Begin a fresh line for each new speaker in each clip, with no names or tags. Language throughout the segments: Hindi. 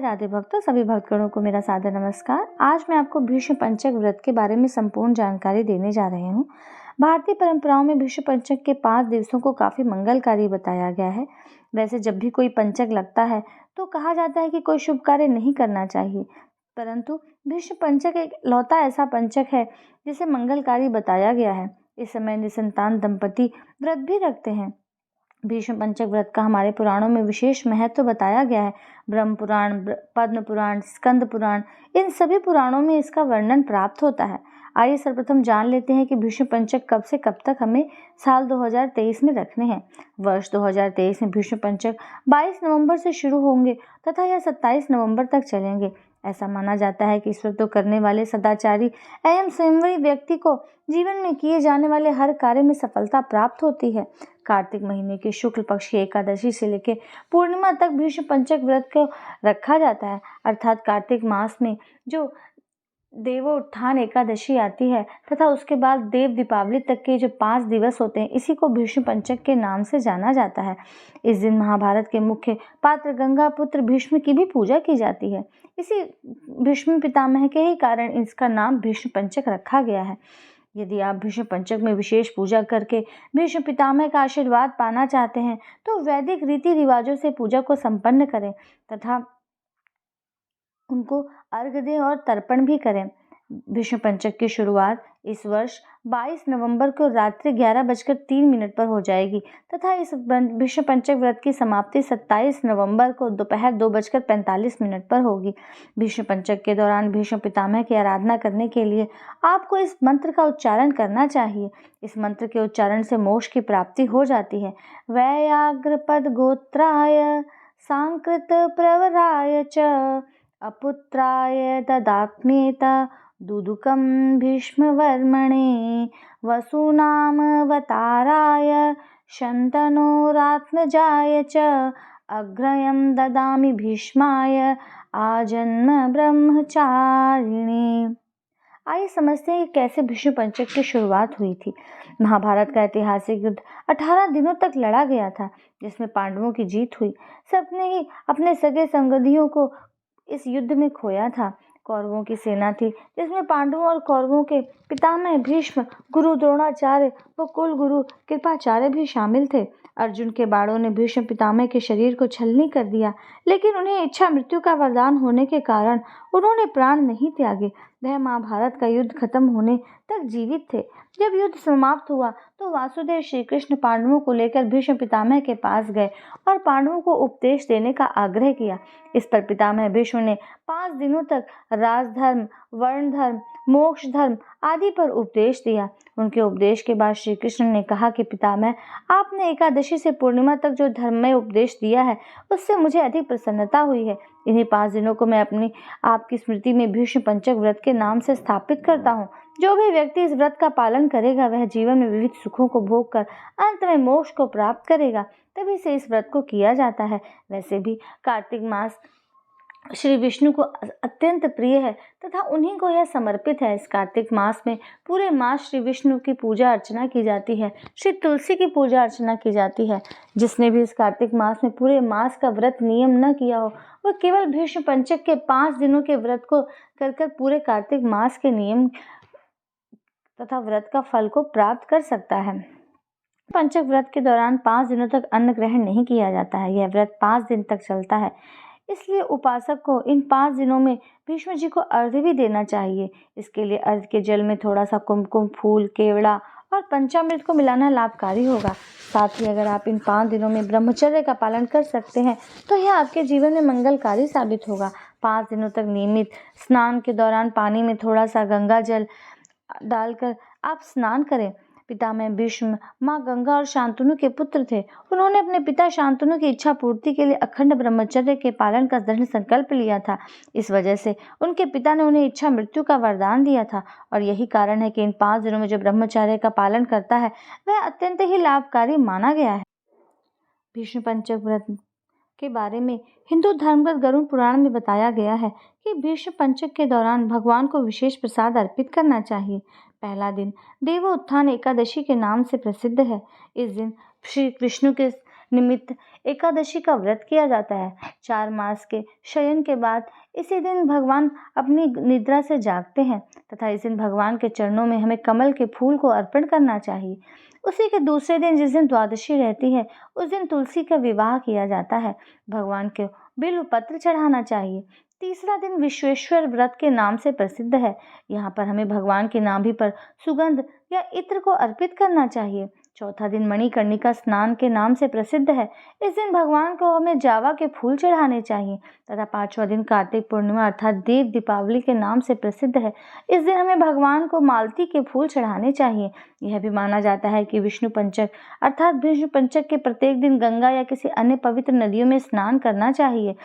राधे भक्तों, सभी भक्तगणों को मेरा सादर नमस्कार। आज मैं आपको भीष्म पंचक व्रत के बारे में संपूर्ण जानकारी देने जा रही हूँ। भारतीय परंपराओं में भीष्म पंचक के 5 दिवसों को काफ़ी मंगलकारी बताया गया है। वैसे जब भी कोई पंचक लगता है तो कहा जाता है कि कोई शुभ कार्य नहीं करना चाहिए, परंतु भीष्म पंचक एक लौता ऐसा पंचक है जिसे मंगलकारी बताया गया है। इस समय निसंतान दंपति व्रत भी रखते हैं। भीष्म पंचक व्रत का हमारे पुराणों में विशेष महत्व बताया गया है। ब्रह्म पुराण, पद्म पुराण, स्कंद पुराण, इन सभी पुराणों में इसका वर्णन प्राप्त होता है। आइए सर्वप्रथम जान लेते हैं कि भीष्म पंचक कब से कब तक हमें साल 2023 में रखने हैं। वर्ष 2023 में भीष्म पंचक 22 नवंबर से शुरू होंगे तथा यह 27 नवंबर तक चलेंगे। ऐसा माना जाता है कि इस व्रत को करने वाले सदाचारी एवं संयमी व्यक्ति को जीवन में किए जाने वाले हर कार्य में सफलता प्राप्त होती है। कार्तिक महीने के शुक्ल पक्ष की एकादशी से लेकर पूर्णिमा तक भीष्म पंचक व्रत को रखा जाता है, अर्थात कार्तिक मास में जो देवोत्थान एकादशी आती है तथा उसके बाद देव दीपावली तक के जो 5 दिवस होते हैं, इसी को भीष्म पंचक के नाम से जाना जाता है। इस दिन महाभारत के मुख्य पात्र गंगा पुत्र भीष्म की भी पूजा की जाती है। इसी भीष्म पितामह के ही कारण इसका नाम भीष्म पंचक रखा गया है। यदि आप भीष्म पंचक में विशेष पूजा करके भीष्म पितामह का आशीर्वाद पाना चाहते हैं तो वैदिक रीति रिवाजों से पूजा को संपन्न करें तथा उनको अर्घ्य दें और तर्पण भी करें। भीष्म पंचक की शुरुआत इस वर्ष 22 नवंबर को रात्रि 11:03 पर हो जाएगी तथा इस भीष्म पंचक व्रत की समाप्ति 27 नवंबर को दोपहर 2:45 पर होगी। भीष्म पंचक के दौरान भीष्म पितामह की आराधना करने के लिए आपको इस मंत्र का उच्चारण करना चाहिए। इस मंत्र के उच्चारण से मोक्ष की प्राप्ति हो जाती है। वैयाग्रपद गोत्राय सांकृत प्रवराय च अपुत्राय ददात्मेत दुदुकं भीष्मवर्मणे वसूनामवताराय शन्तनोरात्मजाय च अग्रयं ददामि भीष्माय आजन्म ब्रह्मचारिणे। आइए समझते हैं कि कैसे भीष्म पंचक की शुरुआत हुई थी। महाभारत का ऐतिहासिक युद्ध 18 दिनों तक लड़ा गया था, जिसमें पांडवों की जीत हुई। सबने ही अपने सगे संबंधियों को इस युद्ध में खोया था। कौरवों की सेना थी जिसमें पांडवों और कौरवों के पितामह भीष्म, गुरु द्रोणाचार्य व कुल गुरु कृपाचार्य भी शामिल थे। अर्जुन के बाणों ने भीष्म पितामह के शरीर को छलनी कर दिया, लेकिन उन्हें इच्छा मृत्यु का वरदान होने के कारण उन्होंने प्राण नहीं त्यागे। वह महाभारत का युद्ध खत्म होने तक जीवित थे। जब युद्ध समाप्त हुआ तो वासुदेव श्री कृष्ण पांडवों को लेकर भीष्म पितामह के पास गए और पांडवों को उपदेश देने का आग्रह किया। इस पर पितामह भीष्म ने 5 दिनों तक राजधर्म, वर्ण धर्म, मोक्ष धर्म आदि पर उपदेश दिया। उनके उपदेश के बाद श्री कृष्ण ने कहा कि पितामह, आपने एकादशी से पूर्णिमा तक जो धर्ममय उपदेश दिया है उससे मुझे अधिक प्रसन्नता हुई है। इन्हीं 5 दिनों को मैं अपनी आपकी स्मृति में भीष्म पंचक व्रत के नाम से स्थापित करता हूँ। जो भी व्यक्ति इस व्रत का पालन करेगा वह जीवन में विविध सुखों को भोग कर अंत में मोक्ष को प्राप्त करेगा। तभी से इस व्रत को किया जाता है। वैसे भी कार्तिक मास श्री विष्णु को अत्यंत प्रिय है तथा उन्हीं को यह समर्पित है। इस कार्तिक मास में पूरे मास श्री विष्णु की पूजा अर्चना की जाती है। श्री तुलसी की पूजा अर्चना की जाती है। जिसने भी इस कार्तिक मास में पूरे मास का व्रत नियम न किया हो वह केवल भीष्म पंचक के 5 दिनों के व्रत को कर पूरे कार्तिक मास के नियम तथा व्रत का फल को प्राप्त कर सकता है। पंचक व्रत के दौरान 5 दिनों तक अन्न ग्रहण नहीं किया जाता है। यह व्रत 5 दिन तक चलता है, इसलिए उपासक को इन 5 दिनों में भीष्म जी को अर्घ्य भी देना चाहिए। इसके लिए अर्घ्य के जल में थोड़ा सा कुमकुम, फूल, केवड़ा और पंचामृत को मिलाना लाभकारी होगा। साथ ही अगर आप इन 5 दिनों में ब्रह्मचर्य का पालन कर सकते हैं तो यह आपके जीवन में मंगलकारी साबित होगा। 5 दिनों तक नियमित स्नान के दौरान पानी में थोड़ा सा गंगा जल डालकर आप स्नान करें। पितामह भीष्म माँ गंगा और शांतनु के पुत्र थे। उन्होंने अपने पिता शांतनु की इच्छा पूर्ति के लिए अखंड ब्रह्मचर्य के पालन का दृढ़ संकल्प लिया था। इस वजह से उनके पिता ने उन्हें इच्छा मृत्यु का वरदान दिया था और यही कारण है कि इन 5 दिनों में जो ब्रह्मचर्य का पालन करता है वह अत्यंत ही लाभकारी माना गया है। भीष्म पंचक व्रत के बारे में हिंदू धर्मग्रंथ गरुड़ पुराण में बताया गया है कि भीष्म पंचक के दौरान भगवान को विशेष प्रसाद अर्पित करना चाहिए। पहला दिन देवोत्थान एकादशी के नाम से प्रसिद्ध है। इस दिन श्री विष्णु के निमित्त एकादशी का व्रत किया जाता है। 4 मास के शयन के बाद इसी दिन भगवान अपनी निद्रा से जागते हैं तथा इस दिन भगवान के चरणों में हमें कमल के फूल को अर्पण करना चाहिए। उसी के दूसरे दिन जिस दिन द्वादशी रहती है उस दिन तुलसी का विवाह किया जाता है। भगवान को बिल्व पत्र चढ़ाना चाहिए। तीसरा दिन विश्वेश्वर व्रत के नाम से प्रसिद्ध है। यहाँ पर हमें भगवान की नाभि पर सुगंध या इत्र को अर्पित करना चाहिए। चौथा दिन मणिकर्णिका स्नान के नाम से प्रसिद्ध है। इस दिन भगवान को हमें जावा के फूल चढ़ाने चाहिए। तथा 5वां दिन कार्तिक पूर्णिमा अर्थात देव दीपावली के नाम से प्रसिद्ध है। इस दिन हमें भगवान को मालती के फूल चढ़ाने चाहिए। यह भी माना जाता है कि विष्णु पंचक अर्थात विष्णु पंचक के प्रत्येक दिन गंगा या किसी अन्य पवित्र नदियों में स्नान करना चाहिए।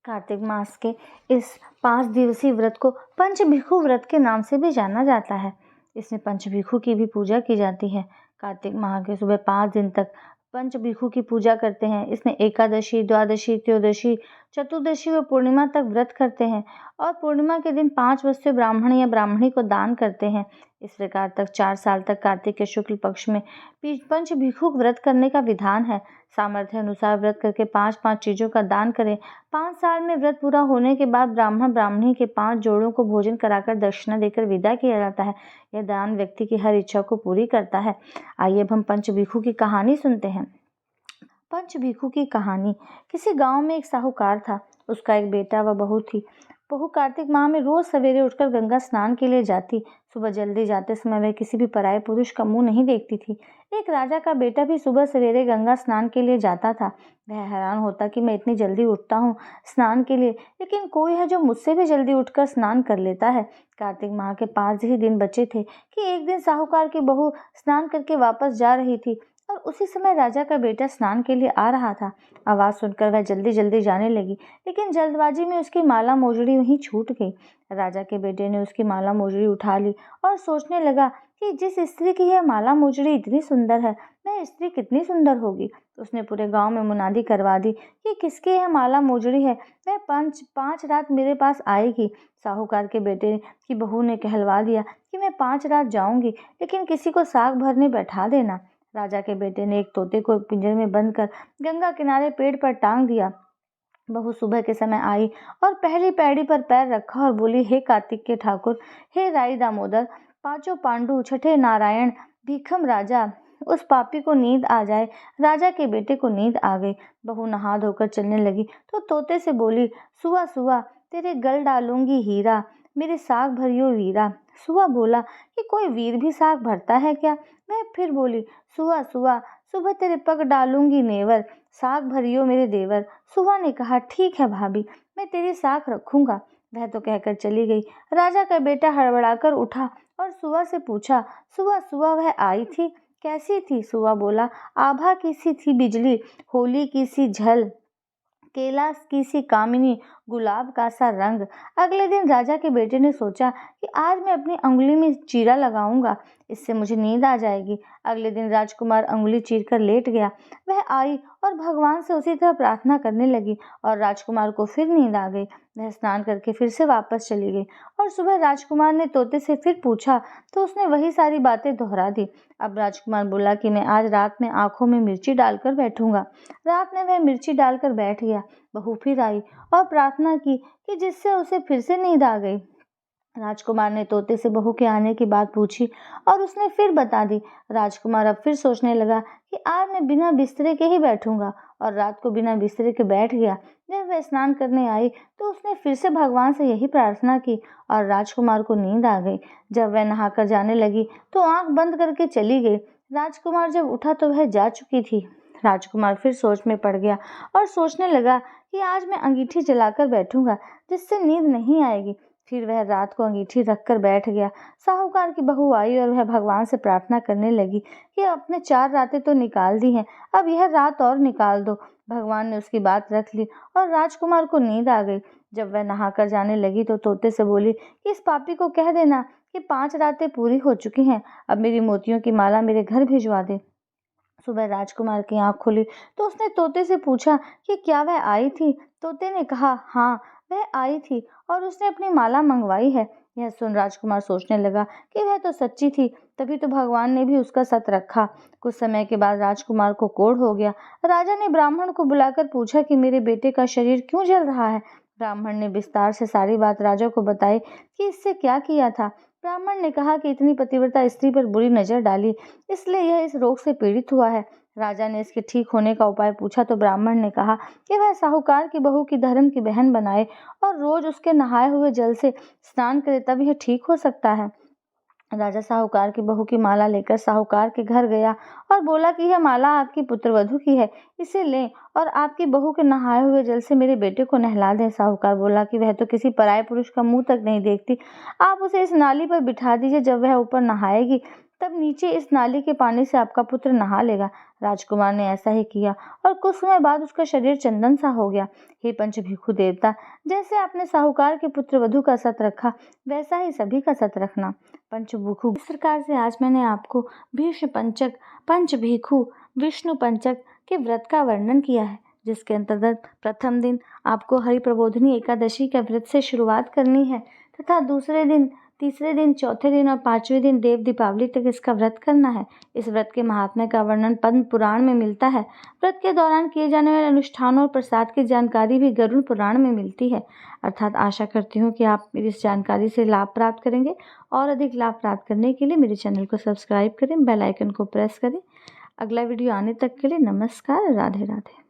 कार्तिक मास के इस 5 दिवसीय व्रत को पंचभिखु व्रत के नाम से भी जाना जाता है। इसमें पंचभिखु की भी पूजा की जाती है। कार्तिक माह के सुबह 5 दिन तक पंचभिखु की पूजा करते हैं। इसमें एकादशी, द्वादशी, त्रयोदशी, चतुर्दशी व पूर्णिमा तक व्रत करते हैं और पूर्णिमा के दिन 5 वस्तु ब्राह्मण या ब्राह्मणी को दान करते हैं। इस प्रकार तक 4 साल तक कार्तिक के शुक्ल पक्ष में पंचभिखु व्रत करने का विधान है। सामर्थ्य अनुसार व्रत करके 5-5 चीज़ों का दान करें। 5 साल में व्रत पूरा होने के बाद ब्राह्मण ब्राह्मणी के 5 जोड़ों को भोजन कराकर दक्षिणा देकर विदा किया जाता है। यह दान व्यक्ति की हर इच्छा को पूरी करता है। आइए अब हम पंचभिखु की कहानी सुनते हैं। पंचभिखु की कहानी। किसी गांव में एक साहूकार था। उसका एक बेटा व बहू थी। बहू कार्तिक माह में रोज सवेरे उठकर गंगा स्नान के लिए जाती। सुबह जल्दी जाते समय वह किसी भी पराये पुरुष का मुंह नहीं देखती थी। एक राजा का बेटा भी सुबह सवेरे गंगा स्नान के लिए जाता था। वह हैरान होता कि मैं इतनी जल्दी उठता हूँ स्नान के लिए, लेकिन कोई है जो मुझसे भी जल्दी उठकर स्नान कर लेता है। कार्तिक माह के 5 ही दिन बचे थे कि एक दिन साहूकार की बहू स्नान करके वापस जा रही थी और उसी समय राजा का बेटा स्नान के लिए आ रहा था। आवाज़ सुनकर वह जल्दी जल्दी जाने लगी, लेकिन जल्दबाजी में उसकी माला मोजड़ी वहीं छूट गई। राजा के बेटे ने उसकी माला मोजड़ी उठा ली और सोचने लगा कि जिस स्त्री की यह माला मोजड़ी इतनी सुंदर है, वह स्त्री कितनी सुंदर होगी। उसने पूरे गांव में मुनादी करवा दी कि किसकी यह माला मोजड़ी है, वह 5 रात मेरे पास आएगी। साहूकार के बेटे की बहू ने कहलवा दिया कि मैं 5 रात जाऊंगी, लेकिन किसी को साग भरने बैठा देना। राजा के बेटे ने एक तोते को पिंजरे में बंद कर गंगा किनारे पेड़ पर टांग दिया। बहू सुबह के समय आई और पहली पैड़ी पर पैर रखा और बोली, हे कार्तिक के ठाकुर, हे राई दामोदर, 5 पांडु, 6 नारायण, भीखम राजा, उस पापी को नींद आ जाए। राजा के बेटे को नींद आ गई। बहू नहा धोकर चलने लगी तो तोते से बोली, सुआ सुआ, तेरे गल डालूंगी हीरा, मेरे साग भरियो वीरा। सुआ बोला कि कोई वीर भी साग भरता है क्या? मैं फिर बोली, सुआ सुआ, सुबह तेरे पग डालूंगी नेवर, साग भरियो मेरे देवर। सुआ ने कहा, ठीक है भाभी, मैं तेरी साग रखूंगा। वह तो कहकर चली गई। राजा का बेटा हड़बड़ाकर उठा और सुआ से पूछा, सुआ सुआ, वह आई थी, कैसी थी? सुआ बोला, आभा की सी थी बिजली, होली की सी झल, केला की सी कामिनी, गुलाब का सा रंग। अगले दिन राजा के बेटे ने सोचा कि आज मैं अपनी अंगुली में चीरा लगाऊंगा, इससे मुझे नींद आ जाएगी। अगले दिन राजकुमार अंगुली चीर कर लेट गया। वह आई और भगवान से उसी तरह प्रार्थना करने लगी और राजकुमार को फिर नींद आ गई। वह स्नान करके फिर से वापस चली गई और सुबह राजकुमार ने तोते से फिर पूछा तो उसने वही सारी बातें दोहरा दी। अब राजकुमार बोला कि मैं आज रात में आंखों में मिर्ची डालकर बैठूंगा। रात में वह मिर्ची डालकर बैठ गया। बहू फिर आई और प्रार्थना की कि जिससे उसे फिर से नींद आ गई। राजकुमार ने तोते से बहू के आने की बात पूछी और उसने फिर बता दी। राजकुमार अब फिर सोचने लगा कि आज मैं बिना बिस्तरे के ही बैठूंगा और रात को बिना बिस्तरे के बैठ गया। जब वह स्नान करने आई तो उसने फिर से भगवान से यही प्रार्थना की और राजकुमार को नींद आ गई। जब वह नहाकर जाने लगी तो आंख बंद करके चली गई। राजकुमार जब उठा तो वह जा चुकी थी। राजकुमार फिर सोच में पड़ गया और सोचने लगा कि आज मैं अंगीठी जलाकर बैठूंगा, जिससे नींद नहीं आएगी। फिर वह रात को अंगीठी रखकर बैठ गया। साहूकार की बहू आई और वह भगवान से प्रार्थना करने लगी कि अपने 4 रातें तो निकाल दी हैं, अब यह रात और निकाल दो। भगवान ने उसकी बात रख ली और राजकुमार को नींद आ गई। जब वह नहाकर जाने लगी तो तोते से बोली कि इस पापी को कह देना कि 5 रातें पूरी हो चुकी हैं, अब मेरी मोतियों की माला मेरे घर भिजवा दे। सुबह राजकुमार की आंख खुली तो उसने तोते से पूछा कि क्या वह आई थी? तोते ने कहा, हाँ, वह आई थी और उसने अपनी माला मंगवाई है। यह सुन राजकुमार सोचने लगा कि वह तो सच्ची थी, तभी तो भगवान ने भी उसका सत रखा। कुछ समय के बाद राजकुमार को कोढ़ हो गया। राजा ने ब्राह्मण को बुलाकर पूछा कि मेरे बेटे का शरीर क्यों जल रहा है। ब्राह्मण ने विस्तार से सारी बात राजा को बताई कि इससे क्या किया था। ब्राह्मण ने कहा कि इतनी पतिव्रता स्त्री पर बुरी नजर डाली, इसलिए यह इस रोग से पीड़ित हुआ है। राजा ने इसके ठीक होने का उपाय पूछा तो ब्राह्मण ने कहा कि वह साहूकार की बहू की धर्म की बहन बनाए और रोज उसके नहाए हुए जल से स्नान करे, तब यह ठीक हो सकता है। राजा साहूकार की बहू की माला लेकर साहूकार के घर गया और बोला कि यह माला आपकी पुत्रवधू की है, इसे लें और आपकी बहू के नहाए हुए जल से मेरे बेटे को नहला दें। साहूकार बोला कि वह तो किसी पराये पुरुष का मुंह तक नहीं देखती, आप उसे इस नाली पर बिठा दीजिए, जब वह ऊपर नहाएगी तब नीचे इस नाली के पानी से आपका पुत्र नहा लेगा। राजकुमार ने ऐसा ही किया और कुछ समय बाद उसका शरीर चंदन सा हो गया। हे पंचभिक्षु देवता, जैसे आपने साहूकार के पुत्र वधू का सत रखा, वैसा ही सभी का सत रखना। पंचभिक्षु, इस प्रकार से आज मैंने आपको भीष्म पंचक, पंचभिक्षु, विष्णु पंचक के व्रत का वर्णन किया है, जिसके अंतर्गत प्रथम दिन आपको हरिप्रबोधिनी एकादशी के व्रत से शुरुआत करनी है तथा दूसरे दिन, तीसरे दिन, चौथे दिन और पांचवें दिन देव दीपावली तक इसका व्रत करना है। इस व्रत के महात्म्य का वर्णन पद्म पुराण में मिलता है। व्रत के दौरान किए जाने वाले अनुष्ठानों और प्रसाद की जानकारी भी गरुड़ पुराण में मिलती है। अर्थात आशा करती हूँ कि आप मेरी इस जानकारी से लाभ प्राप्त करेंगे और अधिक लाभ प्राप्त करने के लिए मेरे चैनल को सब्सक्राइब करें, बेल आइकन को प्रेस करें। अगला वीडियो आने तक के लिए नमस्कार, राधे राधे।